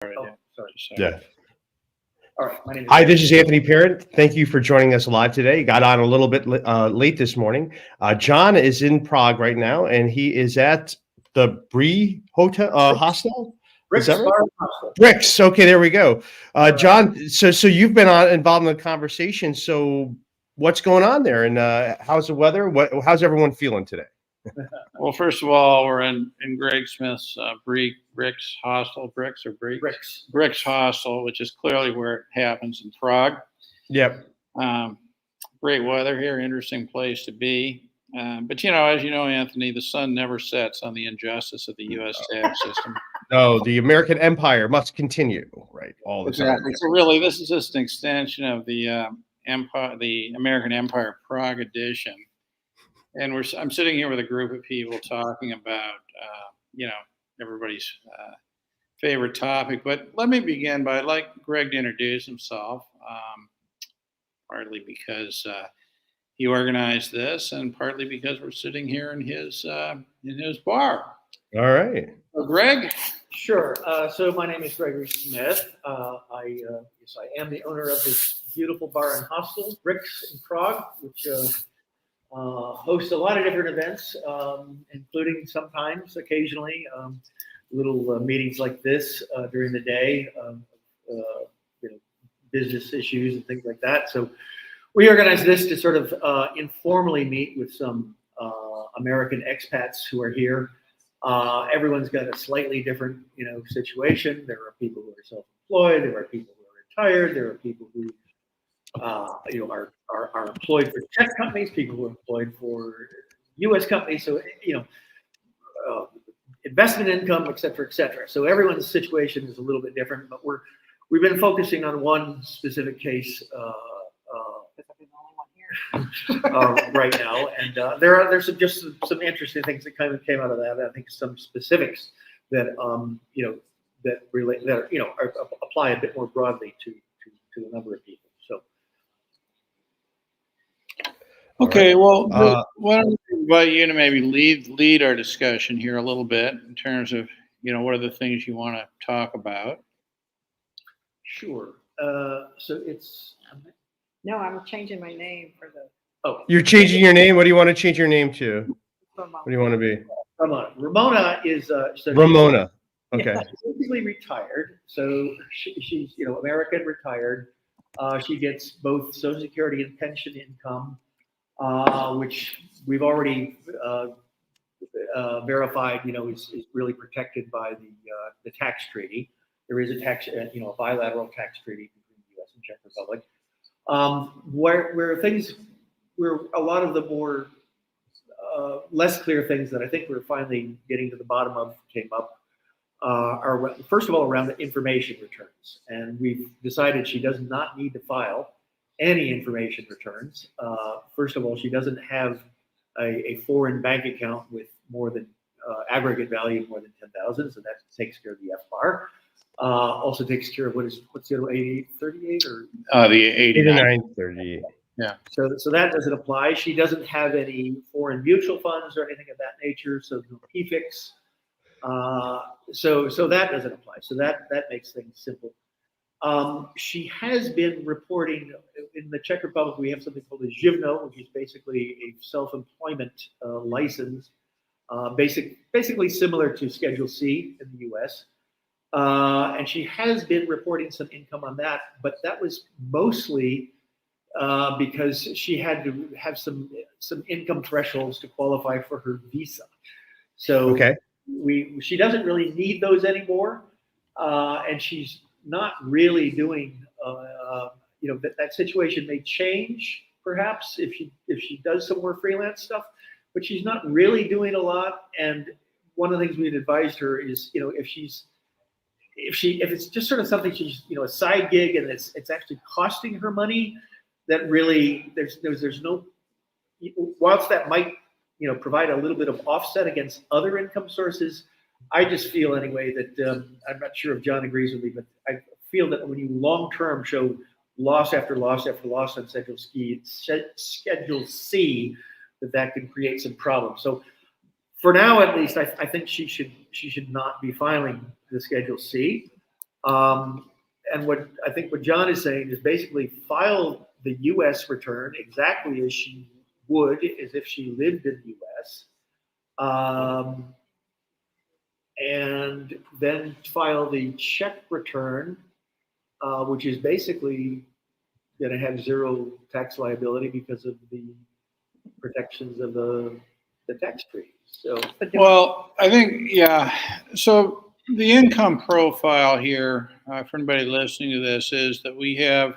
Oh, sorry. Yeah. All right. My name is Hi, this is Anthony Parent. Thank you for joining us live today. Got on a little bit late this morning. John is in Prague right now, and he is at the Brix Hotel Hostel. Brix Is that right? Bar and Hostel. Brix. Okay, there we go. Right. John, so you've been involved in the conversation. So what's going on there, and how's the weather? How's everyone feeling today? Well, first of all, we're in Greg Smith's Brix Hostel, Brix or Brix? Brix Hostel, which is clearly where it happens in Prague. Yep. Great weather here, interesting place to be. But, as you know, Anthony, the sun never sets on the injustice of the U.S. tax system. No, the American empire must continue, right? All the time. Exactly. So really, this is just an extension of the American Empire Prague edition. And I'm sitting here with a group of people talking about, everybody's favorite topic. But let me begin by I'd like Greg to introduce himself, partly because he organized this, and partly because we're sitting here in his bar. All right. So, Greg. Sure. So my name is Gregory Smith. I am the owner of this beautiful bar and hostel, Brix in Prague, which hosts a lot of different events, including sometimes, occasionally, little meetings like this during the day, business issues and things like that. So we organize this to sort of informally meet with some American expats who are here. Everyone's got a slightly different, situation. There are people who are self-employed. There are people who are retired. There are people who, are employed for Czech companies. People who are employed for U.S. companies. So, investment income, et cetera, et cetera. So everyone's situation is a little bit different. But we've been focusing on one specific case. Right now, and there's some interesting things that kind of came out of that. I think some specifics that apply a bit more broadly to a number of people. So, okay, well, why don't we invite you to maybe lead our discussion here a little bit in terms of what are the things you want to talk about? Sure. So it's. No, I'm changing my name for the. Oh, you're changing your name. What do you want to change your name to? What do you want to be? Ramona. Ramona is Ramona. Okay. Yeah, she's basically retired. So she's American retired. She gets both Social Security and pension income, which we've already verified. Is really protected by the tax treaty. There is a bilateral tax treaty between the U.S. and Czech Republic. Where a lot of the more less clear things that I think we're finally getting to the bottom of came up are first of all around the information returns, and we've decided she does not need to file any information returns. First of all, she doesn't have a foreign bank account with more than aggregate value of more than 10,000, so that takes care of the FBAR. Also takes care of what's the other 8838 or the 8938. Yeah. So that doesn't apply. She doesn't have any foreign mutual funds or anything of that nature. So no PFIX. So that doesn't apply. So that makes things simple. She has been reporting in the Czech Republic. We have something called a Živno, which is basically a self-employment license, basically similar to Schedule C in the U.S. And she has been reporting some income on that, but that was mostly because she had to have some income thresholds to qualify for her visa. So okay. She doesn't really need those anymore, and she's not really doing. That situation may change perhaps if she does some more freelance stuff, but she's not really doing a lot. And one of the things we'd advised her is, if it's just sort of something she's a side gig and it's actually costing her money, that really there's no, whilst that might provide a little bit of offset against other income sources, I just feel anyway that I'm not sure if John agrees with me, but I feel that when you long term show loss after loss after loss on Schedule C, that can create some problems. So for now, at least, I think she should not be filing the Schedule C. And what I think what John is saying is basically file the U.S. return exactly as she would as if she lived in the U.S. And then file the Czech return, which is basically going to have zero tax liability because of the protections of the tax treaty. So, Well, I think, yeah. So the income profile here, for anybody listening to this, is that we have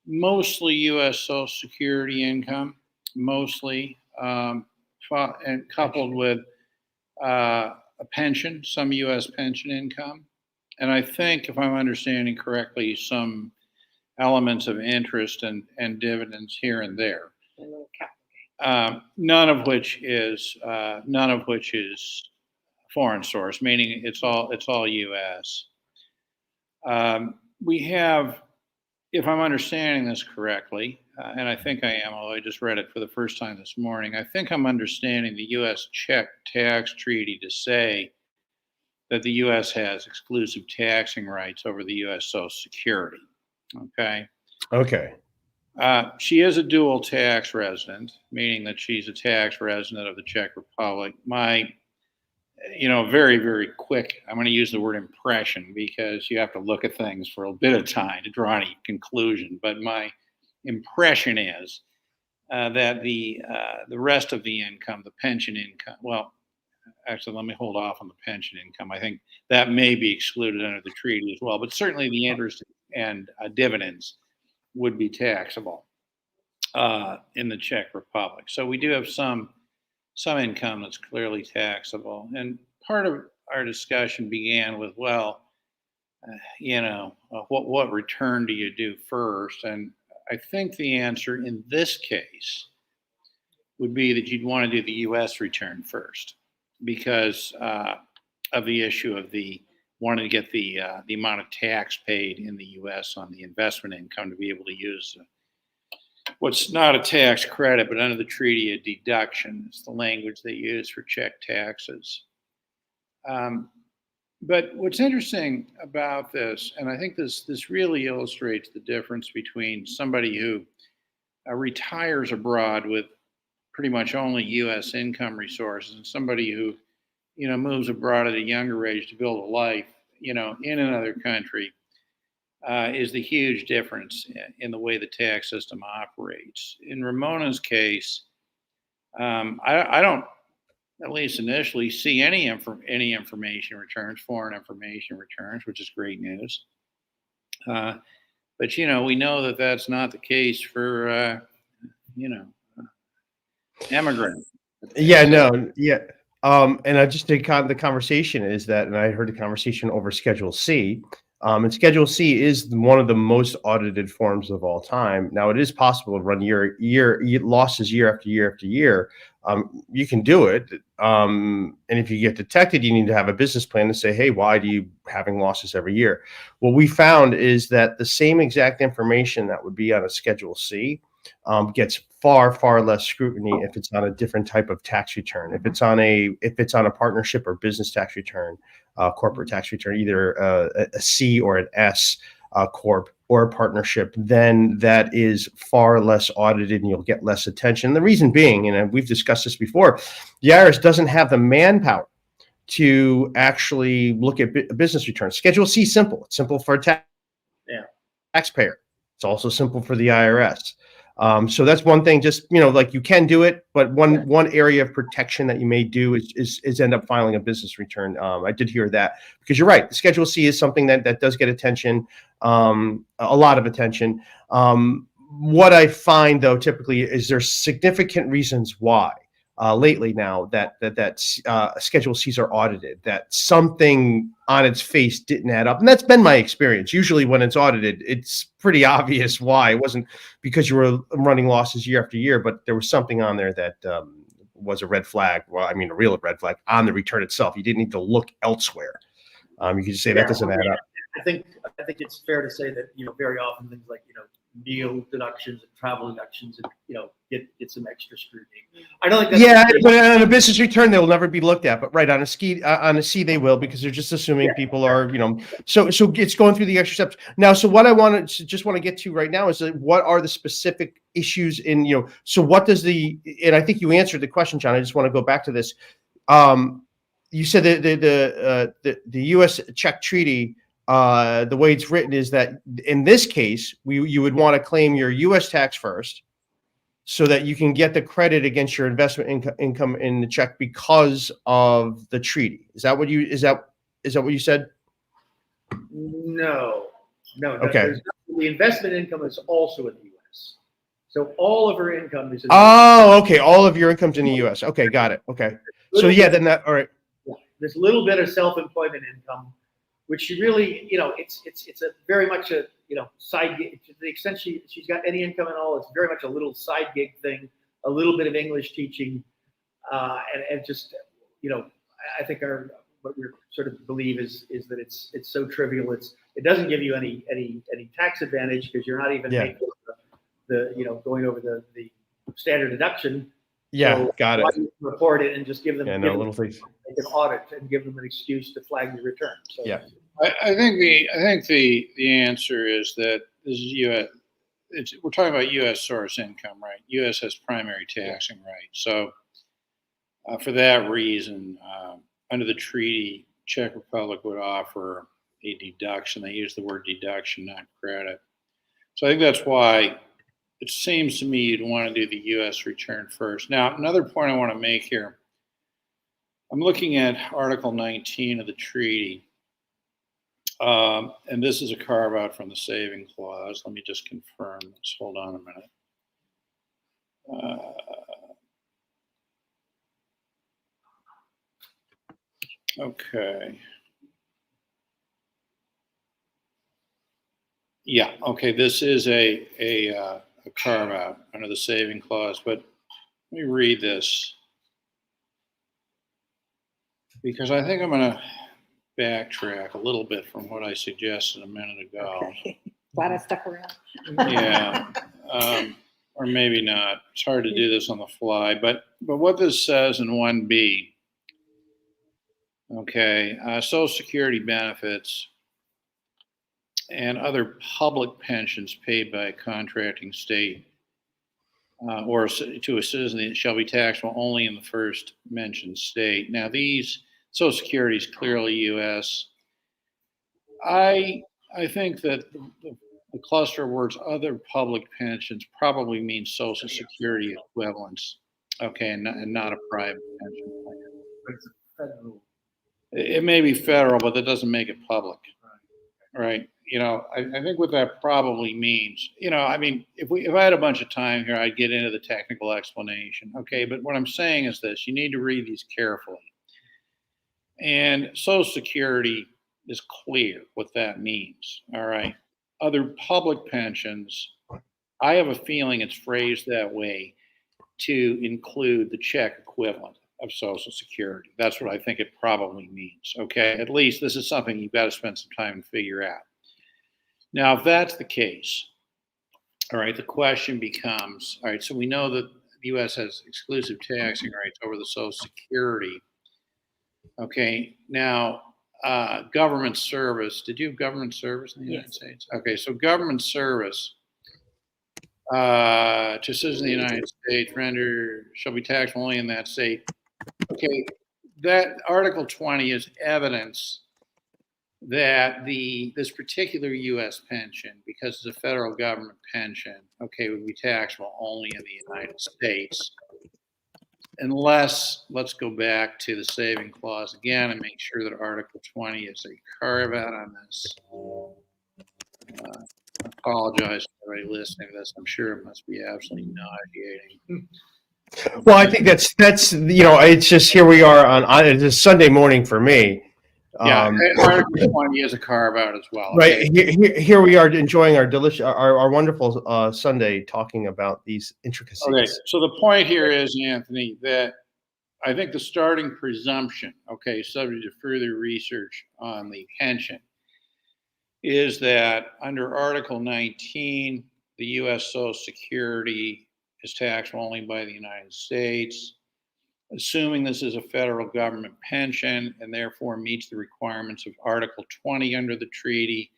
mostly U.S. Social Security income, mostly, and coupled with a pension, some U.S. pension income. And I think, if I'm understanding correctly, some elements of interest and dividends here and there. A little cap. None of which is foreign source, meaning it's all U.S. We have, if I'm understanding this correctly, and I think I am, although I just read it for the first time this morning, I think I'm understanding the U.S.-Czech tax treaty to say that the U.S. has exclusive taxing rights over the U.S. Social Security. Okay. Okay. She is a dual tax resident, meaning that she's a tax resident of the Czech Republic. My, very, very quick, I'm going to use the word impression because you have to look at things for a bit of time to draw any conclusion. But my impression is that the rest of the income, the pension income, well, actually, let me hold off on the pension income. I think that may be excluded under the treaty as well, but certainly the interest and dividends would be taxable in the Czech Republic. So we do have some income that's clearly taxable. And part of our discussion began with, well, what return do you do first? And I think the answer in this case would be that you'd want to do the U.S. return first because of the issue of wanting to get the amount of tax paid in the U.S. on the investment income to be able to use what's not a tax credit, but under the treaty, a deduction. It's the language they use for Czech taxes. But what's interesting about this, and I think this really illustrates the difference between somebody who retires abroad with pretty much only U.S. income resources and somebody who moves abroad at a younger age to build a life, in another country, is the huge difference in the way the tax system operates. In Ramona's case, I don't, at least initially, see any information returns, foreign information returns, which is great news. But we know that that's not the case for immigrants. Yeah, no, yeah. And I just think the conversation is that, and I heard the conversation over Schedule C. And Schedule C is one of the most audited forms of all time. Now, it is possible to run year losses year after year after year. You can do it. And if you get detected, you need to have a business plan to say, hey, why do you having losses every year? What we found is that the same exact information that would be on a Schedule C gets far, far less scrutiny if it's on a different type of tax return. If it's on a partnership or business tax return, corporate tax return, either a C or an S corp or a partnership, then that is far less audited and you'll get less attention. The reason being, and we've discussed this before, the IRS doesn't have the manpower to actually look at business returns. Schedule C is simple. It's simple for a taxpayer. It's also simple for the IRS. So that's one thing, just, like you can do it, but one area of protection that you may do is end up filing a business return. I did hear that because you're right. The Schedule C is something that does get attention, a lot of attention. What I find though, typically is there's significant reasons why lately now that Schedule Cs are audited, that something on its face didn't add up. And that's been my experience. Usually when it's audited, it's pretty obvious why. It wasn't because you were running losses year after year, but there was something on there that was a red flag. Well, I mean, a real red flag on the return itself. You didn't need to look elsewhere. You could just say that doesn't add up. I think it's fair to say that, very often things like, meal deductions and travel deductions, and get some extra scrutiny. I don't think that's Yeah, but on a business return, they'll never be looked at. But right on a C, they will, because they're just assuming people are, So it's going through the extra steps now. So what I want to get to right now is what are the specific issues in So what does and I think you answered the question, John. I just want to go back to this. You said the U.S. Czech treaty. The way it's written is that in this case, you would want to claim your U.S. tax first, so that you can get the credit against your investment income in the Czech because of the treaty. Is that what you said? No. Okay. The investment income is also in the U.S. So all of her income is in Oh, okay. All of your income's in the U.S. Okay, got it. Okay. So yeah, then all right. Yeah, this little bit of self-employment income, which she really, it's a very much a side gig. To the extent she's got any income at all, it's very much a little side gig thing, a little bit of English teaching, and just I think what we sort of believe is that it's so trivial. It doesn't give you any tax advantage, because you're not even making the going over the standard deduction. Yeah, so got it. why don't you report it and just give them little things. Make an audit and give them an excuse to flag your return. So, Yeah. I think the answer is that this is U.S. We're talking about U.S. source income, right? U.S. has primary taxing rights. So for that reason, under the treaty, Czech Republic would offer a deduction. They use the word deduction, not credit. So I think that's why it seems to me you'd want to do the U.S. return first. Now, another point I want to make here. I'm looking at Article 19 of the treaty. And this is a carve out from the saving clause. Let me just confirm this. Hold on a minute. Okay. Yeah. Okay. This is a carve out under the saving clause, but let me read this, because I think I'm going to backtrack a little bit from what I suggested a minute ago. Okay. Glad I stuck around. Yeah, or maybe not. It's hard to do this on the fly, but what this says in 1B, okay, Social Security benefits and other public pensions paid by a contracting state or to a citizen shall be taxable only in the first mentioned state. Now, these Social Security is clearly U.S. I think that the cluster of words "other public pensions" probably means Social Security equivalents, okay, and not a private pension plan. but it's a federal. It may be federal, but that doesn't make it public, right? I think what that probably means, I mean, if I had a bunch of time here, I'd get into the technical explanation, okay? But what I'm saying is this: you need to read these carefully. And Social Security is clear what that means, all right? Other public pensions, I have a feeling it's phrased that way to include the Czech equivalent of Social Security. That's what I think it probably means, okay? At least this is something you've got to spend some time and figure out. Now, if that's the case, all right, the question becomes, all right, so we know that the U.S. has exclusive taxing rights over the Social Security. Okay, now, government service. Did you have government service in the United States? Okay, so government service to citizens of the United States shall be taxed only in that state. Okay, that Article 20 is evidence that this particular U.S. pension, because it's a federal government pension, okay, would be taxable only in the United States. Unless, let's go back to the saving clause again and make sure that Article 20 is a carve out on this. I apologize for everybody listening to this. I'm sure it must be absolutely nauseating. Well, I think that's it's just here we are on it's a Sunday morning for me. Yeah, Article 20 is a carve out as well. Right, here we are enjoying our delicious, our wonderful Sunday, talking about these intricacies. Okay, so the point here is, Anthony, that I think the starting presumption, okay, subject to further research on the pension, is that under Article 19, the U.S. Social Security is taxable only by the United States. Assuming this is a federal government pension and therefore meets the requirements of Article 20 under the treaty,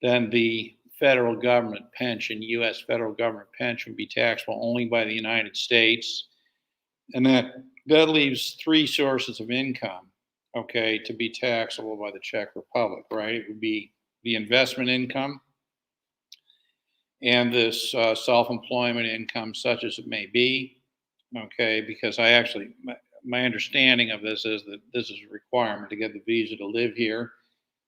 then the federal government pension, U.S. federal government pension, would be taxable only by the United States. And that leaves three sources of income, okay, to be taxable by the Czech Republic, right? It would be the investment income and this self-employment income, such as it may be, okay, because my understanding of this is that this is a requirement to get the visa to live here.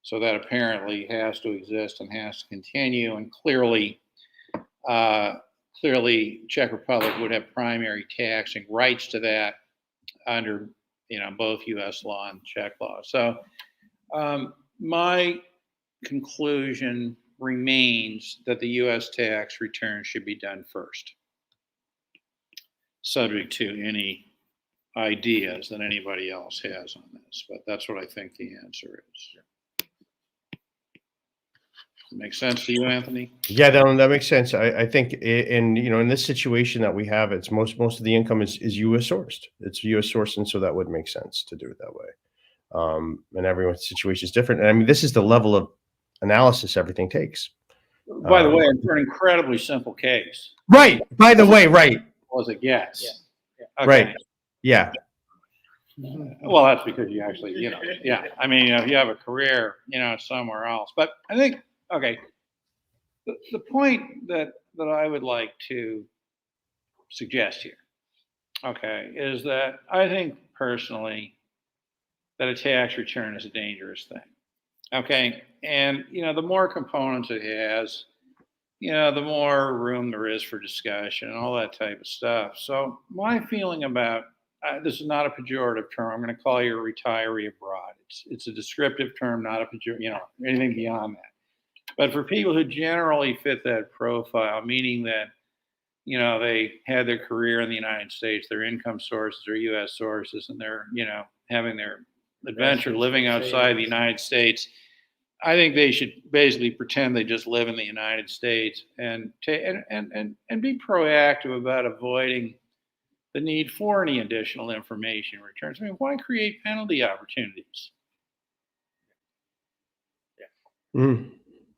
So that apparently has to exist and has to continue. And clearly, Czech Republic would have primary taxing rights to that under, both U.S. law and Czech law. So my conclusion remains that the U.S. tax return should be done first, subject to any ideas that anybody else has on this. But that's what I think the answer is. Make sense to you, Anthony? Yeah, that makes sense. I think in this situation that we have, it's most of the income is U.S. sourced. It's U.S. sourced, and so that would make sense to do it that way. And everyone's situation is different. And I mean, this is the level of analysis everything takes. By the way, for an incredibly simple case. Right. By the way, right. Was a guess. Yeah. Okay. Right. Yeah. Well, that's because you actually, yeah. I mean, if you have a career, somewhere else. But I think, okay, the point that I would like to suggest here, okay, is that I think personally that a tax return is a dangerous thing. Okay. And, the more components it has, the more room there is for discussion and all that type of stuff. So my feeling about this is not a pejorative term. I'm going to call you a retiree abroad. It's a descriptive term, not a pejorative, anything beyond that. But for people who generally fit that profile, meaning that, they had their career in the United States, their income sources are U.S. sources, and they're, having their adventure living outside the United States, I think they should basically pretend they just live in the United States and be proactive about avoiding the need for any additional information returns. I mean, why create penalty opportunities?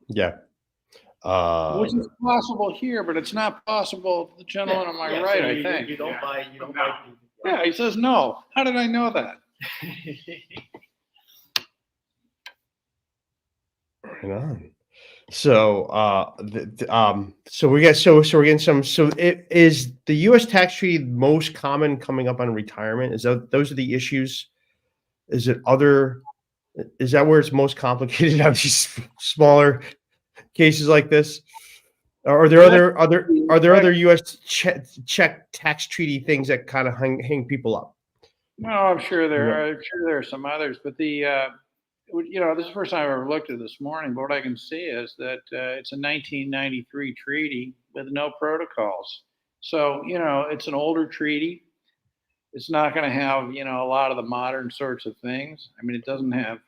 Yeah. Which is possible here, but it's not possible. The gentleman on my right, I think. You don't buy. Yeah, he says no. How did I know that? Right on. So, we're getting some. So, is the U.S. tax treaty most common coming up on retirement? Those are the issues? Is that where it's most complicated on these smaller cases like this? Or are there other U.S. Czech tax treaty things that kind of hang people up? No, I'm sure there are some others, but this is the first time I've ever looked at it this morning, but what I can see is that it's a 1993 treaty with no protocols. So, it's an older treaty. It's not going to have, a lot of the modern sorts of things. I mean, it doesn't have,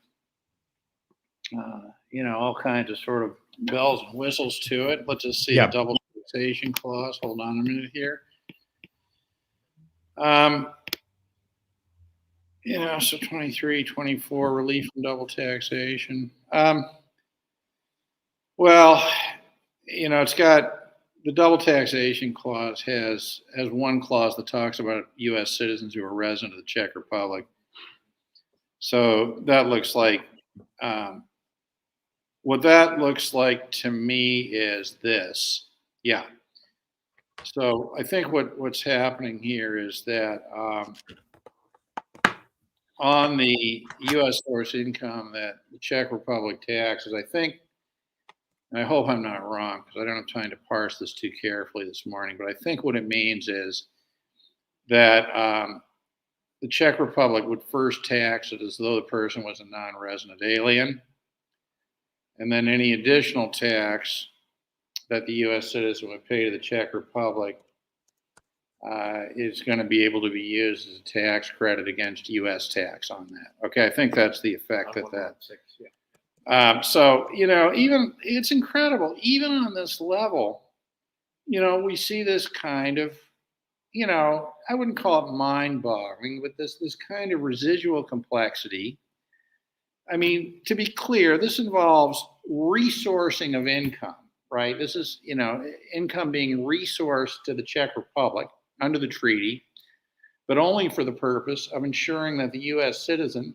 all kinds of sort of bells and whistles to it. Let's just see a double taxation clause. Hold on a minute here. So 23, 24, relief from double taxation. It's got the double taxation clause has one clause that talks about U.S. citizens who are resident of the Czech Republic. So that looks like, what that looks like to me is this. Yeah. So I think what's happening here is that, on the U.S. source income that the Czech Republic taxes, I think, and I hope I'm not wrong because I don't have time to parse this too carefully this morning, but I think what it means is that the Czech Republic would first tax it as though the person was a non-resident alien, and then any additional tax that the U.S. citizen would pay to the Czech Republic is going to be able to be used as a tax credit against U.S. tax on that. Okay, I think that's the effect that. So even it's incredible. Even on this level, we see this kind of, I wouldn't call it mind-boggling, but this kind of residual complexity. I mean, to be clear, this involves resourcing of income, right? This is, income being resourced to the Czech Republic under the treaty, but only for the purpose of ensuring that the U.S. citizen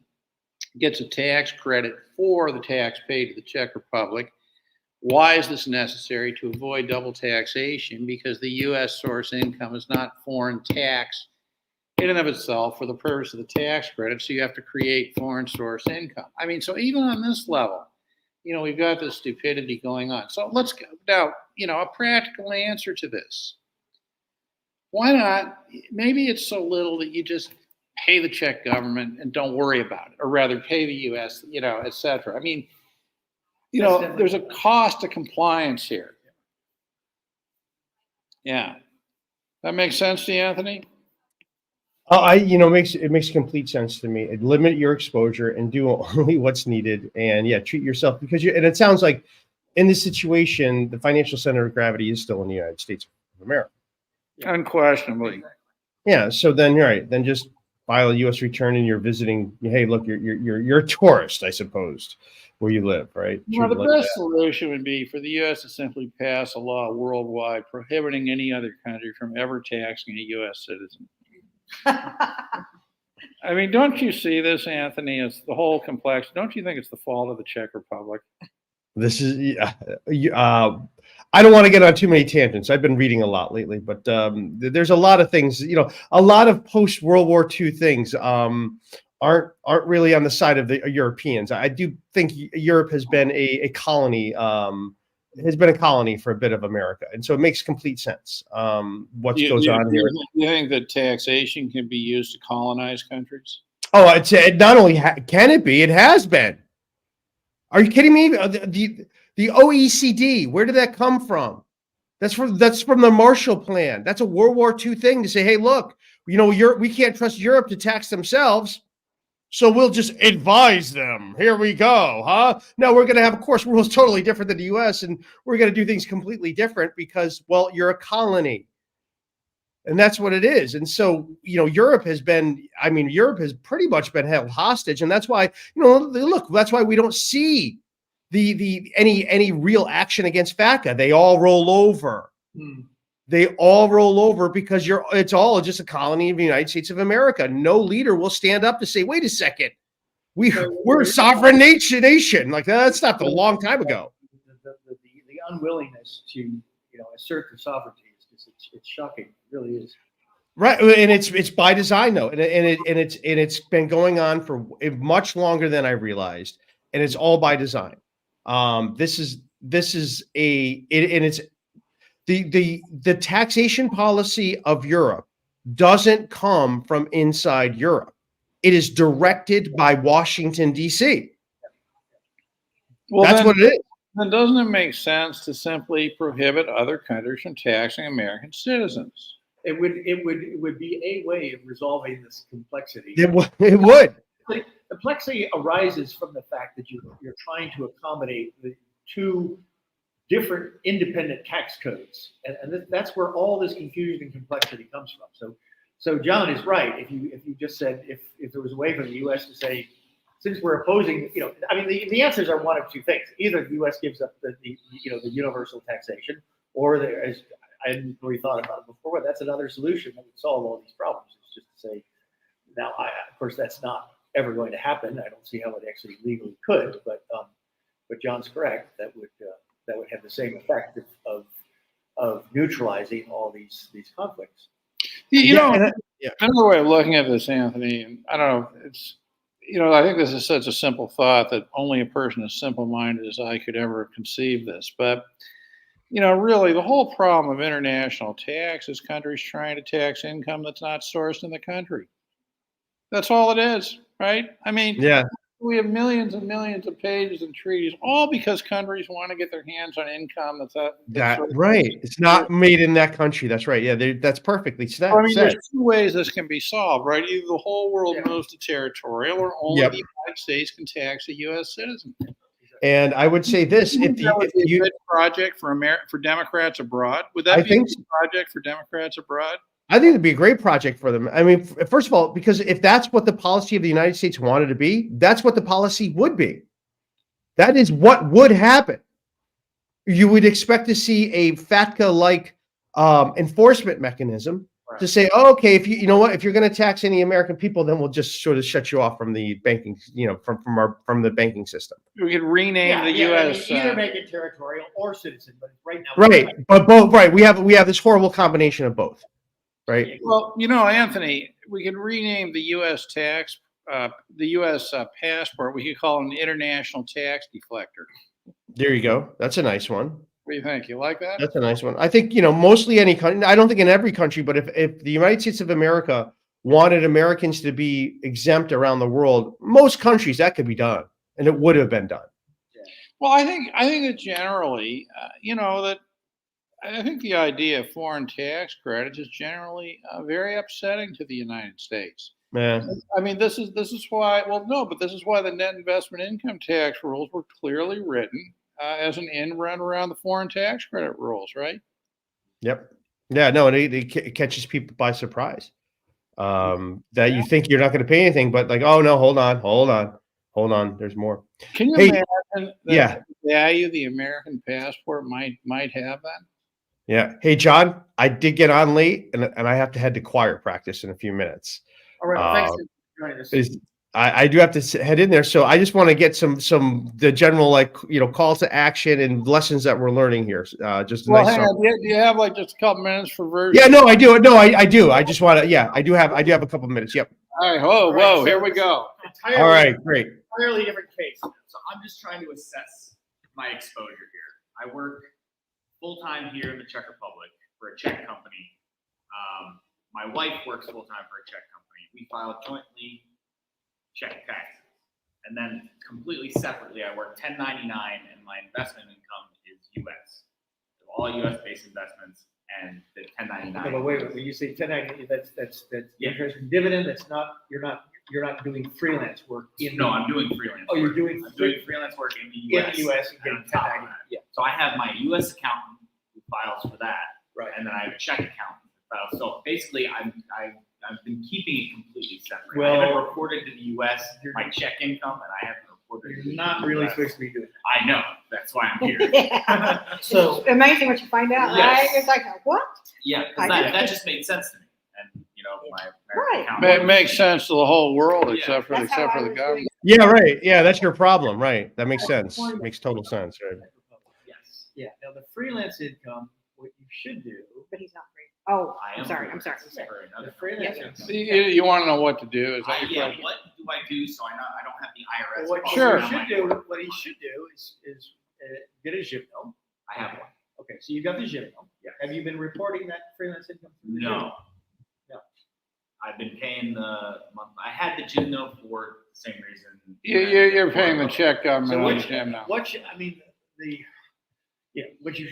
gets a tax credit for the tax paid to the Czech Republic. Why is this necessary? To avoid double taxation, because the U.S. source income is not foreign tax in and of itself for the purpose of the tax credit, so you have to create foreign source income. I mean, so even on this level, we've got this stupidity going on. So let's go now, a practical answer to this. Why not? Maybe it's so little that you just pay the Czech government and don't worry about it, or rather pay the U.S., et cetera. I mean, there's a cost to compliance here. Yeah. That makes sense to you, Anthony? It makes complete sense to me. Limit your exposure and do only what's needed, and treat yourself, because and it sounds like in this situation, the financial center of gravity is still in the United States of America. Unquestionably. Yeah. So then, right, then just file a U.S. return and you're visiting. Hey, look, you're a tourist, I suppose, where you live, right? The best solution would be for the U.S. to simply pass a law worldwide prohibiting any other country from ever taxing a U.S. citizen. I mean, don't you see this, Anthony? It's the whole complex. Don't you think it's the fault of the Czech Republic? This is, I don't want to get on too many tangents. I've been reading a lot lately, but there's a lot of things, a lot of post-World War II things aren't really on the side of the Europeans. I do think Europe has been a colony, for a bit of America, and so it makes complete sense. What goes on here? You think that taxation can be used to colonize countries? Oh, it's not only can it be, it has been. Are you kidding me? The OECD, where did that come from? That's from the Marshall Plan. That's a World War II thing to say, hey, look, we can't trust Europe to tax themselves, so we'll just advise them. Here we go, huh? No, we're going to have, of course, rules totally different than the U.S., and we're going to do things completely different because, well, you're a colony. And that's what it is. And so, Europe has pretty much been held hostage. And that's why, look, that's why we don't see any real action against FATCA. They all roll over. They all roll over because it's all just a colony of the United States of America. No leader will stand up to say, wait a second, we're a sovereign nation. Like, that's not a long time ago. The unwillingness to, assert the sovereignty is it's shocking. It really is. Right, and it's by design though, and it's been going on for much longer than I realized, and it's all by design. This is the taxation policy of Europe doesn't come from inside Europe. It is directed by Washington, D.C. Well, that's what it is. Then doesn't it make sense to simply prohibit other countries from taxing American citizens? It would be a way of resolving this complexity. It would. The complexity arises from the fact that you're trying to accommodate the two different independent tax codes, and that's where all this confusion and complexity comes from. So John is right. If you just said if there was a way for the U.S. to say, since we're opposing, the answers are one of two things: either the U.S. gives up the universal taxation, or as I hadn't really thought about it before, but that's another solution that would solve all these problems. It's just to say, now, of course, that's not ever going to happen. I don't see how it actually legally could, but John's correct. That would have the same effect of neutralizing all these conflicts. Another way of looking at this, Anthony, and I don't know, it's I think this is such a simple thought that only a person as simple-minded as I could ever conceive this, but. Really, the whole problem of international tax is countries trying to tax income that's not sourced in the country. That's all it is, right? I mean, we have millions and millions of pages and treaties, all because countries want to get their hands on income that's right. It's not made in that country. That's right. Yeah, that's perfectly said. There's two ways this can be solved, right? Either the whole world moves to territorial, or only the United States can tax a U.S. citizen. And I would say this: That if would be a you good project for Democrats abroad. Would I that be a think good project for Democrats abroad? I think it'd be a great project for them. I mean, first of all, because if that's what the policy of the United States wanted to be, that's what the policy would be. That is what would happen. You would expect to see a FATCA-like enforcement mechanism to say, oh, okay, if you know what, if you're going to tax any American people, then we'll just sort of shut you off from the banking, from the banking system. We could rename the U.S. Either make it territorial or citizen, but right now. Right, but both. Right, we have this horrible combination of both. Right. Well, Anthony, we could rename the U.S. the U.S. passport. We could call it an international tax deflector. There you go. That's a nice one. What do you think? You like that? That's a nice one. I think, mostly any country, I don't think in every country, but if the United States of America wanted Americans to be exempt around the world, most countries that could be done, and it would have been done. Well, I think that generally, that I think the idea of foreign tax credits is generally very upsetting to the United States. Yeah. I mean, this is why. Well, no, but this is why the net investment income tax rules were clearly written as an end run around the foreign tax credit rules, right? Yep. Yeah. No, it catches people by surprise. That you think you're not going to pay anything, but like, oh no, hold on, there's more. Can you Hey, imagine the value the American passport might have then? Yeah. Hey, John, I did get on late, and I have to head to choir practice in a few minutes. All right, thanks for joining us. I do have to head in there, so I just want to get the general calls to action and lessons that we're learning here. Just a Well, nice. hang on. Do you have like just a couple minutes for version? Yeah, no, I do. No, I do. I just want to. Yeah, I do have a couple of minutes. Yep. All right. Whoa, here we go. All right, great. Entirely different case. So I'm just trying to assess my exposure here. I work full-time here in the Czech Republic for a Czech company. My wife works full-time for a Czech company. We file jointly Czech taxes. And then completely separately, I work 1099 and my investment income is US. So all US-based investments and the 1099. No, but wait, when you say 1099, that's Yeah. interest and dividend. That's not, you're not doing freelance work No, I'm doing freelance Oh, you're work. doing I'm doing freelance work in the US. in the US and and getting on top of 1099. that. Yeah. So I have my US accountant who files for that. Right. And then I have a Czech accountant who files. So basically I've been keeping it completely separate. I Well, haven't reported to the US my Czech income and I haven't reported to You're the not US. really supposed to be doing I know. That's why I'm here. So It's amazing what you find out, Yes. right? It's like, what? Yeah, I because get that just made sense to me. And my Right. accountant- It makes sense to the whole world Yeah. except for That's how I the was government. Yeah, right. Yeah, that's your problem, right? That makes sense. Makes total sense, right? Yes. Yeah. Now the freelance income, what you should do. But he's not free. Oh, I I'm am sorry. doing I'm sorry. this for another The freelance Yeah. income. You want to know what to do? Is that your Yeah, question? what do I do so I don't have the IRS? What Sure. you should do, what he should do is get a Žižkov. I have one. Okay, so you got the Žižkov. Yeah. Have you been reporting that freelance income? through the No. Žižkov? No. I've been paying the month. I had the Juno for the same reason. You're paying the Czech So government on what, him now. what you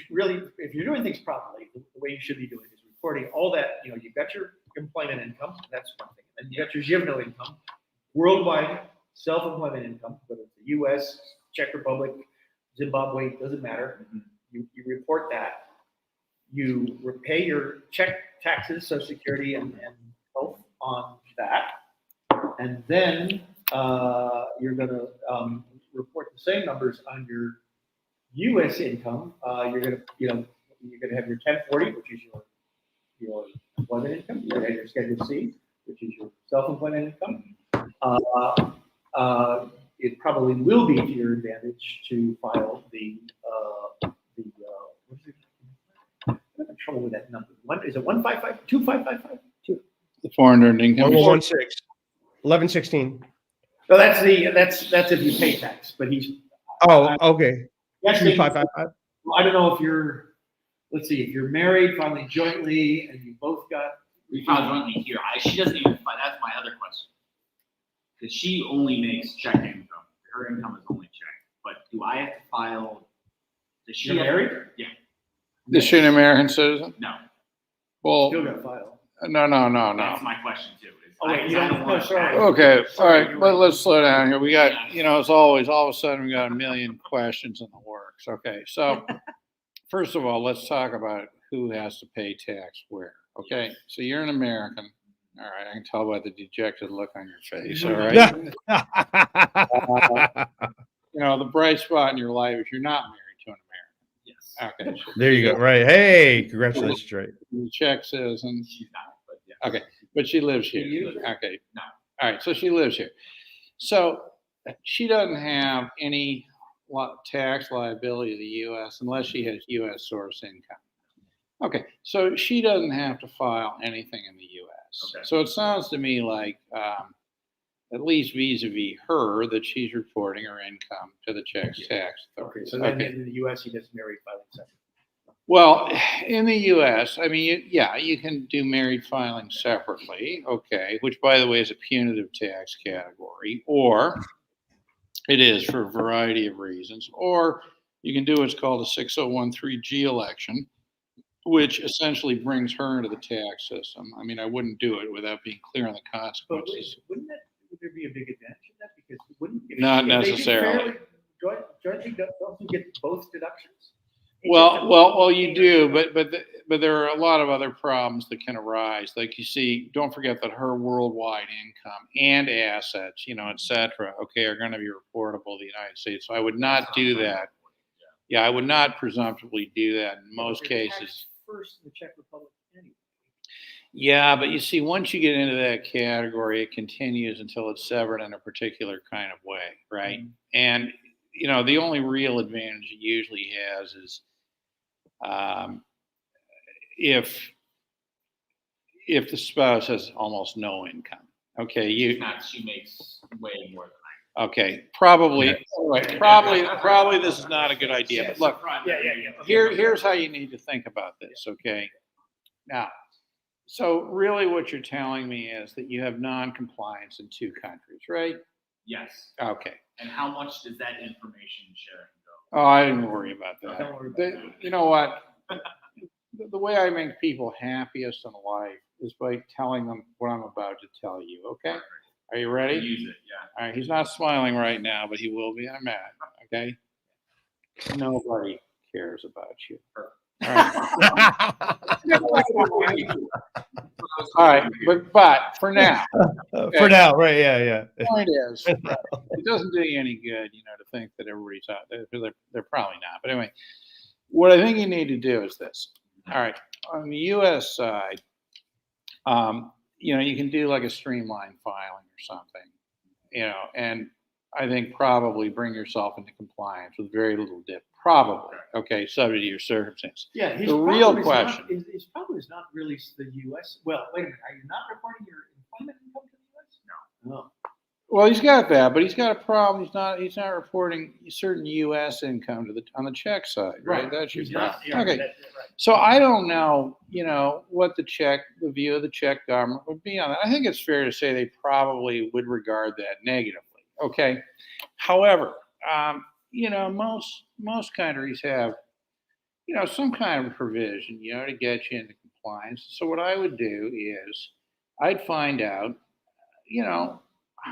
really, if you're doing things properly, the way you should be doing is reporting all that, you've got your employment income, that's one thing. And you got your Živno income, worldwide self-employment income, whether it's the US, Czech Republic, Zimbabwe, doesn't matter. Mhm. You report that. You repay your Czech taxes, Social Security and health on that. And then you're gonna report the same numbers on your U.S. income. You're gonna have your 1040, which is your employment income. You're gonna have your Schedule C, which is your self-employment income. It probably will be to your advantage to file the what is it? I'm having trouble with that number. Is it 155 2555? The foreign earned income. 1116. 1116. So that's if you pay tax, but he's Oh, okay. yes, 2555. I don't know if let's see, if you're married, filing jointly, and you both got. We filed jointly here. She doesn't even file. That's my other question. Because she only makes Czech income. Her income is only Czech. But do I have to file? Does she You're have- married? Yeah. Is she an American citizen? No. Well, Still got to file. no. That's my question too. Is Oh, wait, you don't, no, sorry. Okay, all Sorry, right, you're right. let's slow down here. We got, as always, all of a sudden we got a million questions in the works. Okay, so first of all, let's talk about who has to pay tax where. Okay, so you're an American. All right, I can tell by the dejected look on your face. All right. The bright spot in your life is you're not married to an Yes. American. Okay. There you go. Right. Hey, congratulations, Trey. The Czech citizen. She's not, but yeah. Okay, but she lives here. Okay. No. All right, so she lives here. So she doesn't have any tax liability to the U.S. unless she has U.S. source income. Okay, so she doesn't have to file anything in the U.S. Okay. So it sounds to me like, at least vis-a-vis her, that she's reporting her income to the Czech tax Okay, authorities. so then in the US, he gets married filing separate. Well, in the U.S., I mean, you can do married filing separately, okay, which, by the way, is a punitive tax category, or it is for a variety of reasons, or you can do what's called a 6013G election, which essentially brings her into the tax system. I mean, I wouldn't do it without being clear on the But consequences. would there be a big advantage in that? Because wouldn't Not if they did necessarily. fairly jointly, don't you get both deductions? Well, you do, but there are a lot of other problems that can arise. Like, you see, don't forget that her worldwide income and assets, et cetera, okay, are going to be reportable to the United States. So I would not do that. Yeah, I would not presumptively do that in most cases. First in the Czech Republic anyway. Yeah, but you see, once you get into that category, it continues until it's severed in a particular kind of way, right? Mhm. And the only real advantage it usually has is if the spouse has almost no income. Okay, She makes way more than okay, probably probably this is not a good idea. But look, Yeah. here's how you need to think about this. Okay, now, so really, what you're telling me is that you have non-compliance in 2 countries, right? Yes. Okay. And how much does that information sharing go? Oh, I didn't worry about that. Don't worry about that. You know what? The way I make people happiest in life is by telling them what I'm about to tell you. Okay? Are you ready? Use it, yeah. All right. He's not smiling right now, but he will be in a minute. Okay? Nobody cares about you. All right. But for now. For now, right? Yeah. The point is, it doesn't do you any good, to think that everybody's out there. They're probably not. But anyway, what I think you need to do is this. All right, on the U.S. side, you can do like a streamlined filing or something, and I think probably bring yourself into compliance with very little dip. Probably, okay, subject to your circumstance. Yeah, The real question. His problem is not really the U.S. Well, wait a minute. Are you not reporting your employment income to the U.S.? No. Well, he's got that, but he's got a problem. He's not reporting certain U.S. income on the Czech side, right? That's your He's problem. not. Yeah, Okay. right. So I don't know, what the view of the Czech government would be on that. I think it's fair to say they probably would regard that negatively. Okay. However, most countries have, some kind of provision, to get you into compliance. So what I would do is I'd find out,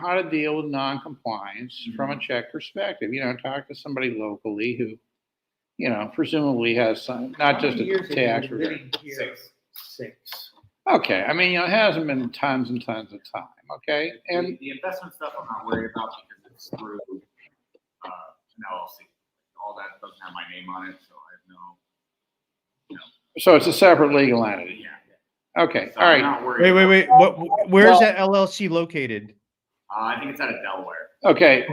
how to deal with non-compliance from a Czech perspective. Talk to somebody locally who, presumably has some, not just a tax return. 6. Okay, I mean, it hasn't been tons and tons of time. Okay, and the investment stuff I'm not worried about because it's through an LLC. All that doesn't have my name on it, so I have no. So it's a separate legal entity. Yeah. Okay, So all I'm right. not worried. Wait. Where is that LLC located? I think it's out of Delaware. Okay.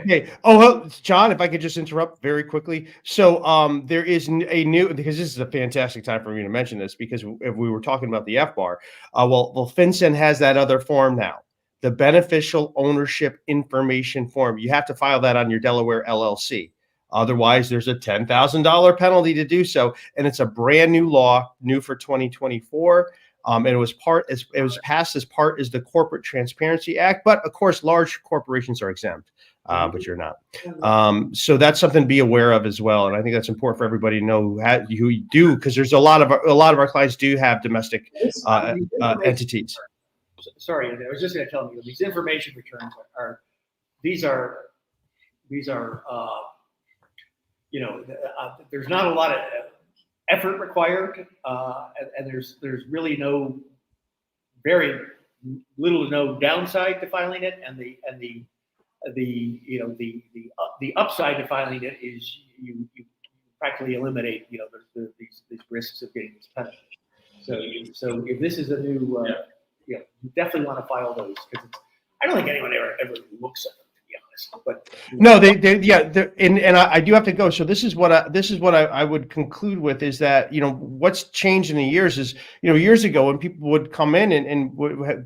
Oh, well, John, if I could just interrupt very quickly. So there is a new, because this is a fantastic time for me to mention this, because if we were talking about the FBAR, well, FinCEN has that other form now, the Beneficial Ownership Information Form. You have to file that on your Delaware LLC. Otherwise, there's a $10,000 penalty to do so. And it's a brand new law, new for 2024. And it was passed as part as the Corporate Transparency Act, but of course, large corporations are exempt, but you're not. So that's something to be aware of as well. And I think that's important for everybody to know who do, because there's a lot of our clients do have domestic entities. sorry, I was just going to tell you, these information returns these are, there's not a lot of effort required, and there's really very little to no downside to filing it, and the upside to filing it is you practically eliminate these risks of getting this penalty. So if this is a new, you definitely want to file those, because I don't think anyone ever looks at them, to be honest. But No, and I do have to go. So this is what I would conclude with, is that, what's changed in the years is, years ago when people would come in and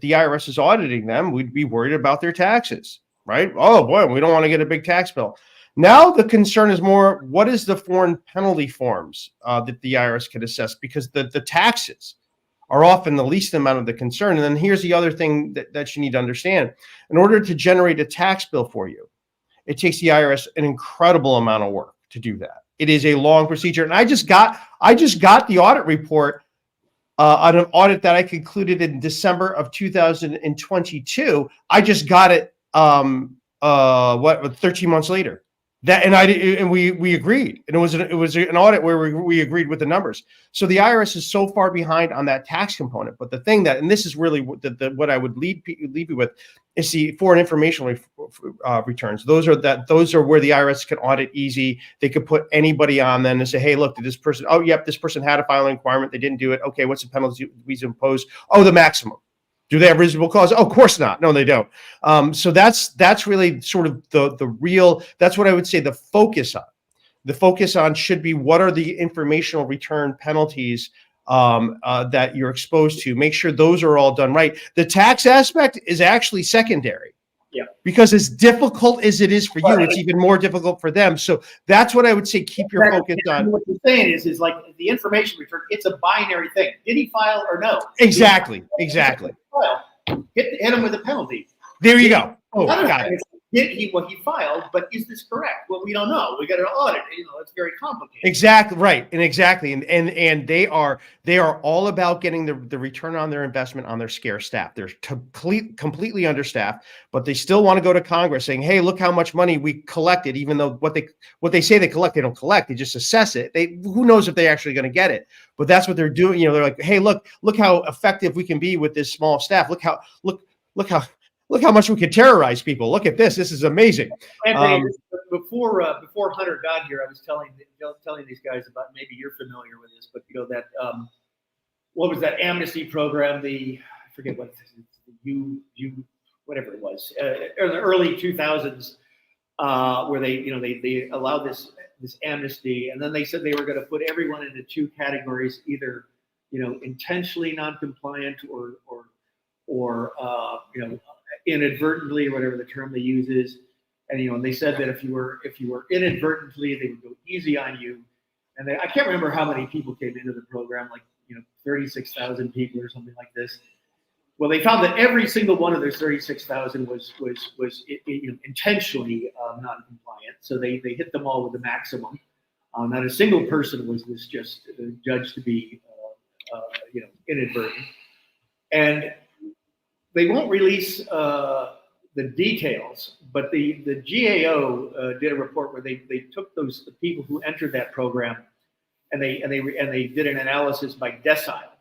the IRS is auditing them, we'd be worried about their taxes, right? Oh boy, we don't want to get a big tax bill. Now the concern is more, what is the foreign penalty forms that the IRS can assess, because the taxes are often the least amount of the concern. And then here's the other thing that you need to understand. In order to generate a tax bill for you, it takes the IRS an incredible amount of work to do that. It is a long procedure. And I just got the audit report on an audit that I concluded in December of 2022. I just got it 13 months later. We agreed, and it was an audit where we agreed with the numbers. So the IRS is so far behind on that tax component. But the thing and this is really what I would leave you with, is the foreign information returns. Those are where the IRS can audit easy. They could put anybody on them and say, hey, look, did this person? Oh, yep, this person had a filing requirement. They didn't do it. Okay, what's the penalty we impose? Oh, the maximum. Do they have reasonable cause? Oh, of course not. No, they don't. So that's really sort of the real, that's what I would say the focus on. The focus on should be, what are the informational return penalties that you're exposed to? Make sure those are all done right. The tax aspect is actually secondary. Yeah. Because as difficult as it is for you, it's even more difficult for them. So that's what I would say, keep your focus on. What you're saying is like the information return, it's a binary thing. Did he file or no? Exactly. File, hit him with a penalty. There you go. Oh, got it. Did he filed, but is this correct? Well, we don't know. We got to audit. It's very complicated. Exactly right, and they are all about getting the return on their investment on their scarce staff. They're completely understaffed, but they still want to go to Congress saying, "Hey, look how much money we collected." Even though what they say they collect, they don't collect. They just assess it. Who knows if they're actually going to get it? But that's what they're doing. They're like, "Hey, look how effective we can be with this small staff. Look how much we can terrorize people. Look at this. This is amazing." Before Hunter got here, I was telling these guys about, maybe you're familiar with this, but that what was that amnesty program? I forget what whatever it was, in the early 2000s, where they allowed this amnesty, and then they said they were going to put everyone into two categories, either intentionally non-compliant or inadvertently, or whatever the term they use is. And they said that if you were inadvertently, they would go easy on you. And I can't remember how many people came into the program, like 36,000 people or something like this. Well, they found that every single one of those 36,000 was intentionally non-compliant. So they hit them all with the maximum. Not a single person was just judged to be inadvertent. And they won't release the details, but the GAO did a report where they took the people who entered that program, and they did an analysis by decile.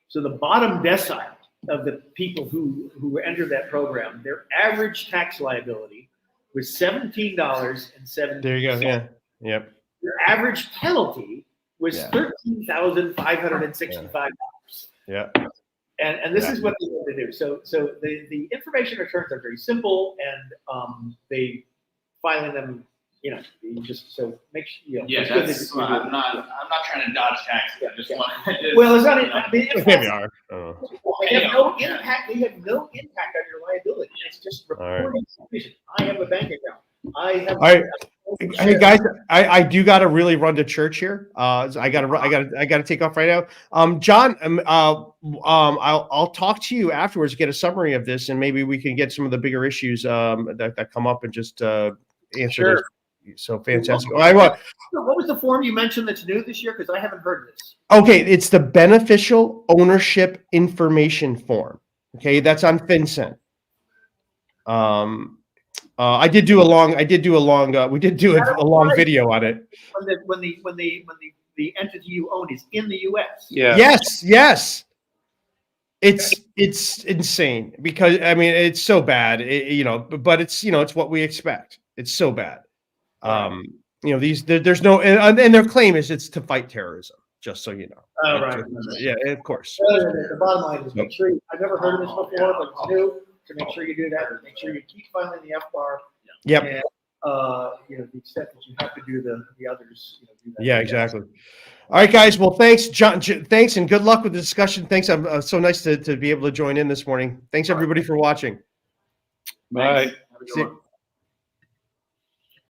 So the bottom decile of the people who entered that program, their average tax liability was $17.70. There you go. Yeah. Yep. Their average penalty was $13,565. Yeah. And this is what they want to do. So the information returns are very simple, and they filing them, just so make sure. Yeah, that's. I'm not trying to dodge taxes. I just want. Well, it's not. I mean, Maybe are. They have no impact. They have no impact on your liability. It's just reporting information. I have a bank account. I have. All right. Hey guys, I do got to really run to church here. So I got to take off right now. John, I'll talk to you afterwards to get a summary of this, and maybe we can get some of the bigger issues that come up and just answer Sure. those. So fantastic. What was the form you mentioned that's new this year? Because I haven't heard this. Okay, it's the beneficial ownership information form. Okay, that's on FinCEN. I did do a long video on it. When the entity you own is in the U.S. Yeah. Yes. It's insane because I mean it's so bad, but it's it's what we expect. It's so bad. There's no and their claim is it's to fight terrorism. Just so you know. Oh, right. Yeah, of course. The bottom line is make sure I've never heard of this before, but it's new. To make sure you do that, make sure you keep filing the FBAR. Yep. And, the extent that you have to do the others, do that. Yeah, exactly. All right, guys. Well, thanks, John. Thanks, and good luck with the discussion. Thanks. I'm so nice to be able to join in this morning. Thanks, everybody, for watching. Bye. Have a good one.